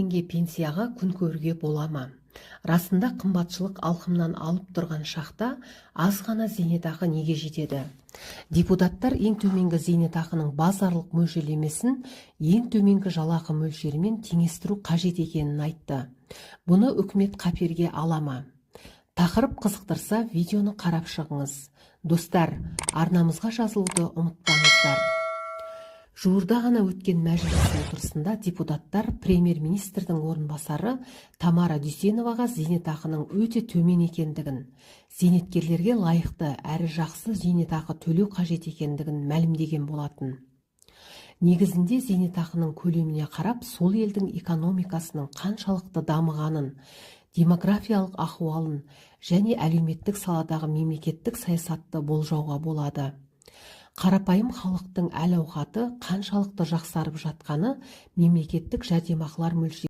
теңге пенсияға күн көруге бола ма? Расында қымбатшылық алқымнан алып тұрған шақта аз ғана зейнетақы неге жетеді? Депутаттар ең төменгі зейнетақының базалық мөлшерлемесін ең төменгі жалақы мөлшерімен теңестіру қажет екенін айтты. Бұны үкімет қаперге ала ма? Тақырып қызықтырса, видеоны қарап шығыңыз. Достар, арнамызға жазылуды ұмытпаңыздар. Жуырда ғана өткен мәжіліс отырысында депутаттар премьер-министрдің орынбасары Тамара Дүйсеноваға зейнетақының өте төмен екендігін, зейнеткерлерге лайықты әрі жақсы зейнетақы төлеу қажет екендігін мәлімдеген болатын. Негізінде зейнетақының көлеміне қарап, сол елдің экономикасының қаншалықты дамығанын, демографиялық ахуалын және әлеуметтік саладағы мемлекеттік саясатты болжауға болады. Қарапайым халықтың әл-ауқаты қаншалықты жақсарып жатқаны мемлекеттік жәрдемақылар мөлшері